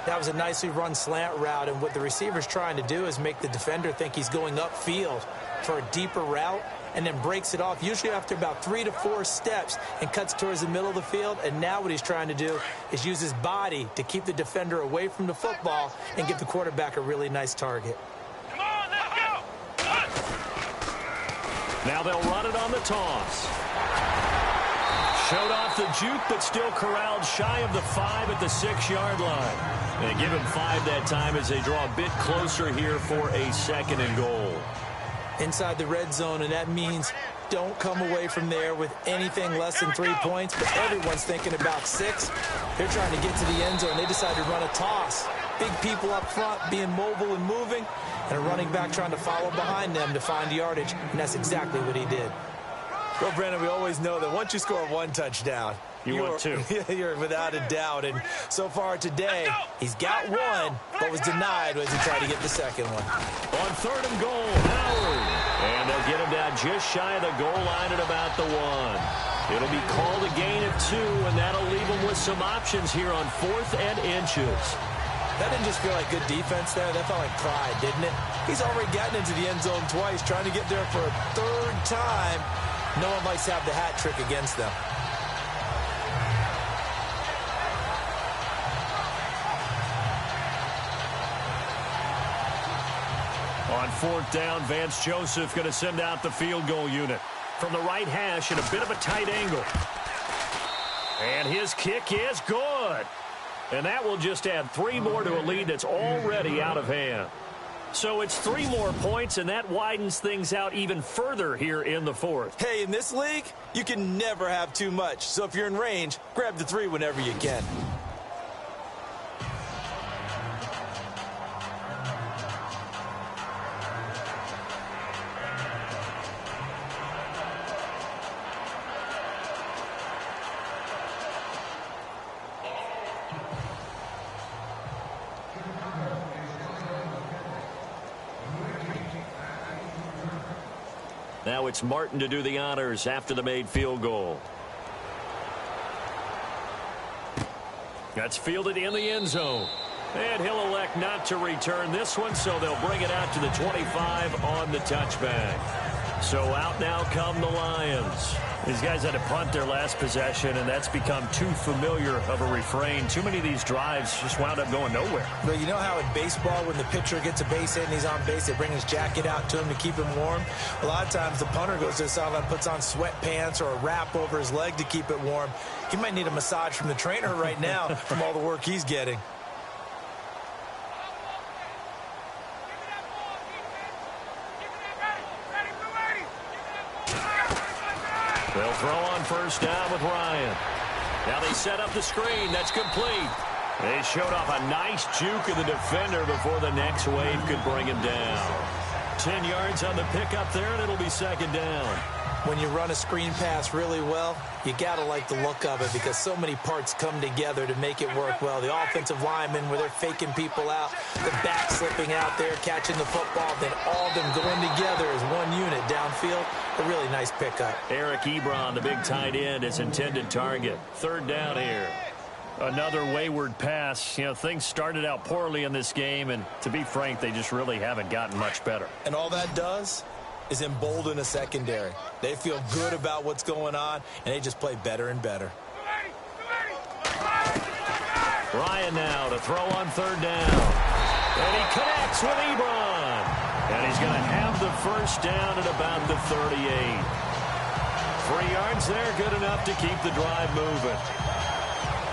That was a nicely run slant route, and what the receiver's trying to do is make the defender think he's going upfield for a deeper route and then breaks it off, usually after about 3 to 4 steps, and cuts towards the middle of the field. And now what he's trying to do is use his body to keep the defender away from the football and give the quarterback a really nice target. Come on, let's go. Now they'll run it on the toss. Showed off the juke, but still corralled shy of the 5 at the 6-yard line. They give him 5 that time as they draw a bit closer here for a 2nd and goal. Inside the red zone, and that means don't come away from there with anything less than 3 points, but everyone's thinking about 6. They're trying to get to the end zone. They decide to run a toss. Big people up front being mobile and moving, and a running back trying to follow behind them to find yardage, and that's exactly what he did. Well, Brandon, we always know that once you score 1 touchdown, want 2. You're without a doubt. And so far today, he's got 1, but was denied as he tried to get the 2nd one. On 3rd and goal, Howard. And they'll get him down just shy of the goal line at about the 1. It'll be called a gain of 2, and that'll leave him with some options here on 4th and inches. That didn't just feel like good defense there. That felt like pride, didn't it? He's already gotten into the end zone twice, trying to get there for a 3rd time. No one likes to have the hat trick against them. On 4th down, Vance Joseph going to send out the field goal unit. From the right hash at a bit of a tight angle. And his kick is good. And that will just add 3 more to a lead that's already out of hand. So it's 3 more points, and that widens things out even further here in the 4th. Hey, in this league, you can never have too much. So if you're in range, grab the 3 whenever you can. Now it's Martin to do the honors after the made field goal. That's fielded in the end zone. And he'll elect not to return this one, so they'll bring it out to the 25 on the touchback. So out now come the Lions. These guys had to punt their last possession, and that's become too familiar of a refrain. Too many of these drives just wound up going nowhere. But you know how in baseball, when the pitcher gets a base hit and he's on base, they bring his jacket out to him to keep him warm? A lot of times the punter goes to the sideline, puts on sweatpants or a wrap over his leg to keep it warm. He might need a massage from the trainer right now from all the work he's getting. They'll throw on first down with Ryan. Now they set up the screen. That's complete. They showed off a nice juke of the defender before the next wave could bring him down. 10 yards on the pickup there, and it'll be second down. When you run a screen pass really well, you got to like the look of it because so many parts come together to make it work well. The offensive linemen, where they're faking people out, the back slipping out there, catching the football, then all of them going together as one unit downfield. A really nice pickup. Eric Ebron, the big tight end, is intended target. Third down here. Another wayward pass. You know, things started out poorly in this game, and to be frank, they just really haven't gotten much better. And all that does is embolden a secondary. They feel good about what's going on, and they just play better and better. Ryan now to throw on third down. And he connects with Ebron. And he's going to have the first down at about the 38. 3 yards there, good enough to keep the drive moving.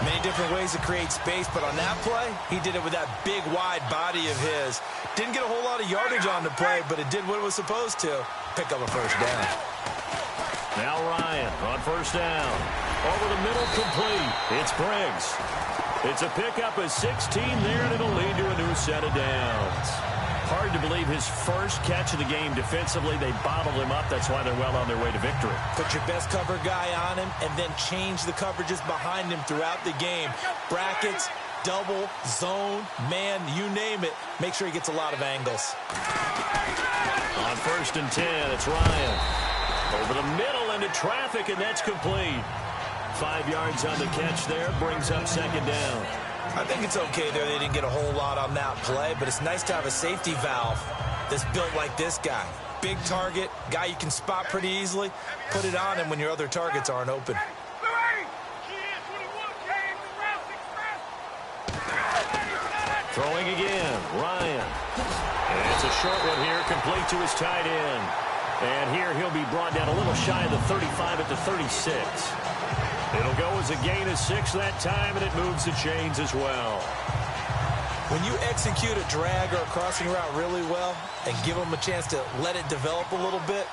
Many different ways to create space, but on that play, he did it with that big, wide body of his. Didn't get a whole lot of yardage on the play, but it did what it was supposed to. Pick up a first down. Now Ryan on first down. Over the middle, complete. It's Briggs. It's a pickup of 16 there, and it'll lead to a new set of downs. Hard to believe his first catch of the game defensively. They bottled him up. That's why they're well on their way to victory. Put your best cover guy on him and then change the coverages behind him throughout the game. Brackets, double, zone, man, you name it. Make sure he gets a lot of angles. On first and 10, it's Ryan. Over the middle into traffic, and that's complete. 5 yards on the catch there, brings up second down. I think it's okay there. They didn't get a whole lot on that play, but it's nice to have a safety valve that's built like this guy. Big target, guy you can spot pretty easily. Put it on him when your other targets aren't open. Throwing again, Ryan. And it's a short one here, complete to his tight end. And here he'll be brought down a little shy of the 35 at the 36. It'll go as a gain of 6 that time, and it moves the chains as well. When you execute a drag or a crossing route really well and give them a chance to let it develop a little bit,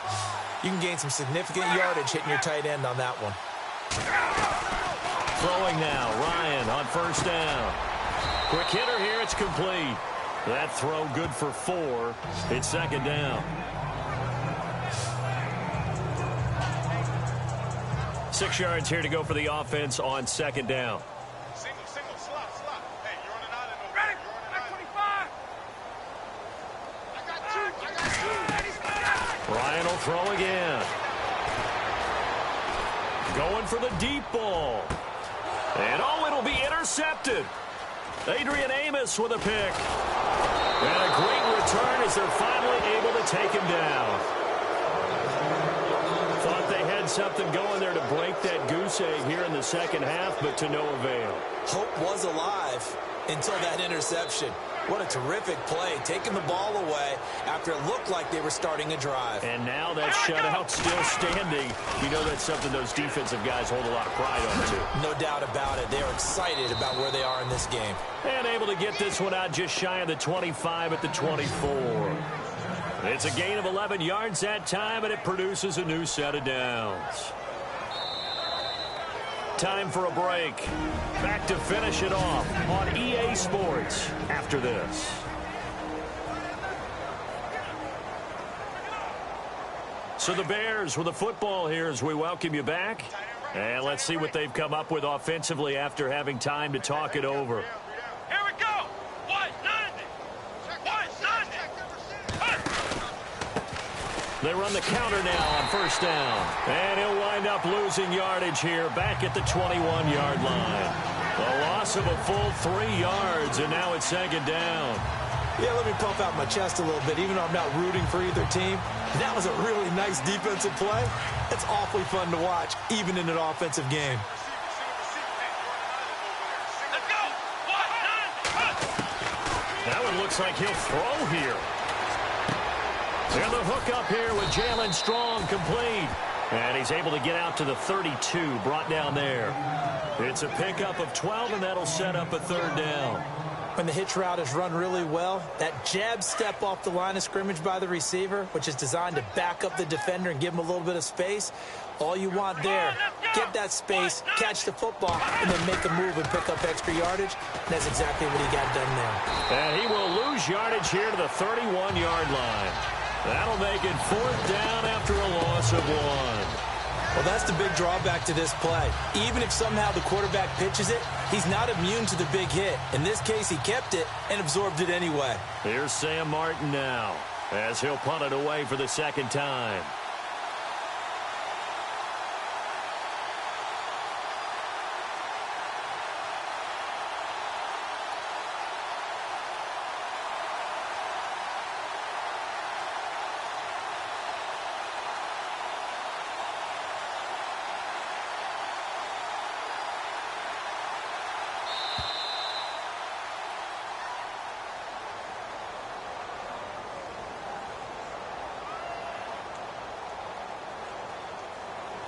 you can gain some significant yardage hitting your tight end on that one. Throwing now, Ryan on first down. Quick hitter here, it's complete. That throw good for 4. It's second down. 6 yards here to go for the offense on second down. Single, slot. Hey, you're on an island over there. You're on an island. 25. I got two. Ryan will throw again. Going for the deep ball. And it'll be intercepted. Adrian Amos with a pick. And a great return as they're finally able to take him down. Thought they had something going there to break that goose egg here in the second half, but to no avail. Hope was alive until that interception. What a terrific play, taking the ball away after it looked like they were starting a drive. And now that shutout still standing. You know that's something those defensive guys hold a lot of pride on, too. No doubt about it. They're excited about where they are in this game. And able to get this one out just shy of the 25 at the 24. It's a gain of 11 yards that time, and it produces a new set of downs. Time for a break. Back to finish it off on EA Sports after this. So the Bears with the football here as we welcome you back. And let's see what they've come up with offensively after having time to talk it over. Here we go. They run the counter now on first down. And he'll wind up losing yardage here back at the 21-yard line. A loss of a full 3 yards, and now it's second down. Yeah, let me pump out my chest a little bit, even though I'm not rooting for either team. That was a really nice defensive play. It's awfully fun to watch, even in an offensive game. Let's go. That one looks like he'll throw here. And the hook up here with Jalen Strong complete. And he's able to get out to the 32, brought down there. It's a pickup of 12, and that'll set up a third down. When the hitch route is run really well, that jab step off the line of scrimmage by the receiver, which is designed to back up the defender and give him a little bit of space, All you want there, get that space, catch the football, and then make a move and pick up extra yardage. That's exactly what he got done there. And he will lose yardage here to the 31-yard line. That'll make it 4th down after a loss of 1. Well, that's the big drawback to this play. Even if somehow the quarterback pitches it, he's not immune to the big hit. In this case, he kept it and absorbed it anyway. Here's Sam Martin now, as he'll punt it away for the 2nd time.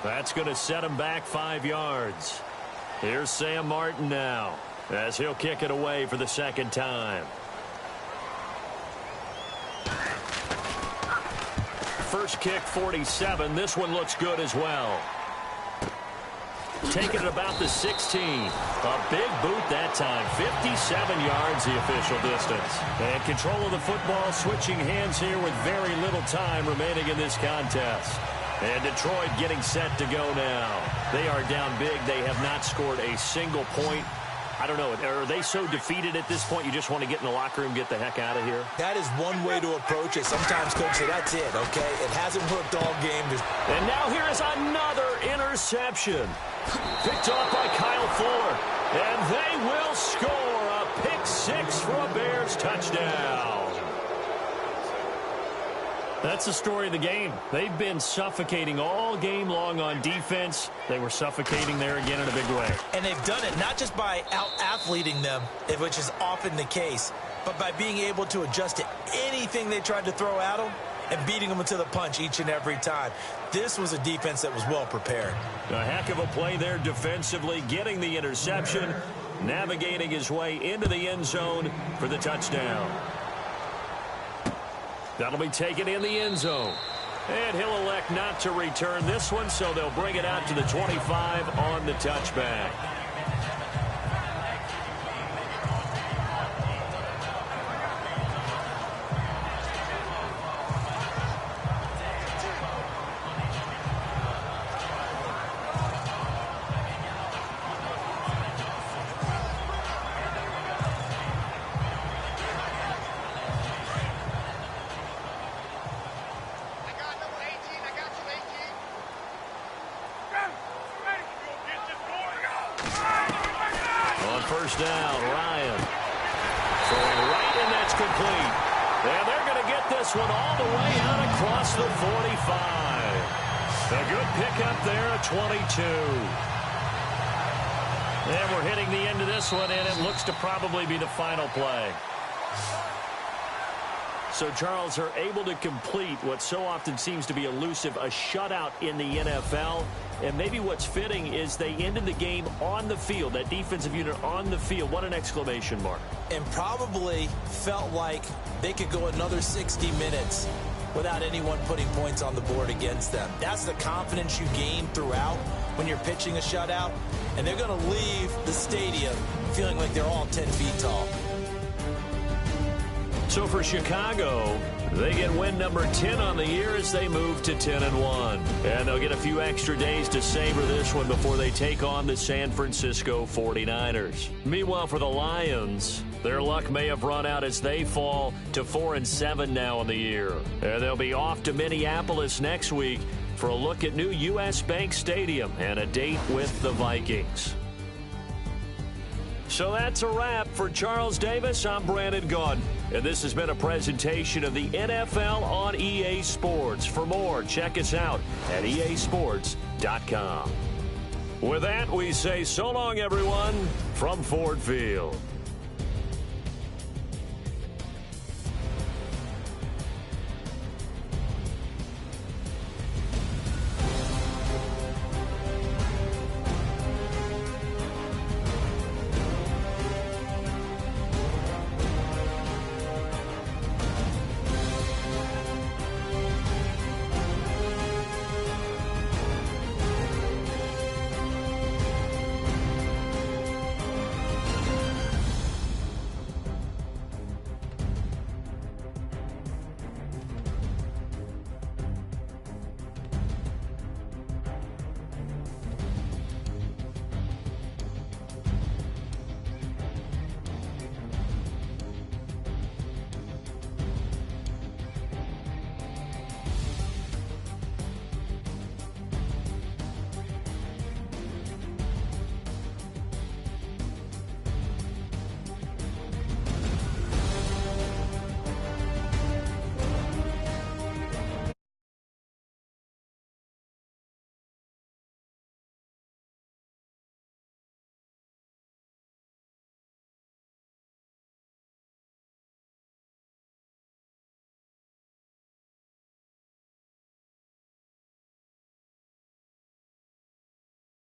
That's going to set him back 5 yards. Here's Sam Martin now, as he'll kick it away for the 2nd time. First kick, 47. This one looks good as well. Taking it about the 16. A big boot that time. 57 yards, the official distance. And control of the football, switching hands here with very little time remaining in this contest. And Detroit getting set to go now. They are down big. They have not scored a single point. I don't know. Are they so defeated at this point you just want to get in the locker room, get the heck out of here? That is one way to approach it. Sometimes, Coach, say that's it, okay? It hasn't worked all game. And now here is another interception. Picked off by Kyle Fuller. And they will score a pick 6 for a Bears touchdown. That's the story of the game. They've been suffocating all game long on defense. They were suffocating there again in a big way. And they've done it not just by out-athleting them, which is often the case, but by being able to adjust to anything they tried to throw at them and beating them to the punch each and every time. This was a defense that was well prepared. A heck of a play there defensively, getting the interception, navigating his way into the end zone for the touchdown. That'll be taken in the end zone. And he'll elect not to return this one, so they'll bring it out to the 25 on the touchback. First down, Ryan. Throwing right, and that's complete. And they're going to get this one all the way out across the 45. A good pickup there at 22. And we're hitting the end of this one, and it looks to probably be the final play. So, Charles, are able to complete what so often seems to be elusive, a shutout in the NFL. And maybe what's fitting is they ended the game on the field, that defensive unit on the field. What an exclamation mark. And probably felt like they could go another 60 minutes without anyone putting points on the board against them. That's the confidence you gain throughout when you're pitching a shutout. And they're going to leave the stadium feeling like they're all 10 feet tall. So for Chicago, they get win number 10 on the year as they move to 10-1. And they'll get a few extra days to savor this one before they take on the San Francisco 49ers. Meanwhile, for the Lions, their luck may have run out as they fall to 4-7 now in the year. And they'll be off to Minneapolis next week for a look at new U.S. Bank Stadium and a date with the Vikings. So that's a wrap. For Charles Davis, I'm Brandon Gaudin. And this has been a presentation of the NFL on EA Sports. For more, check us out at easports.com. With that, we say so long, everyone, from Ford Field.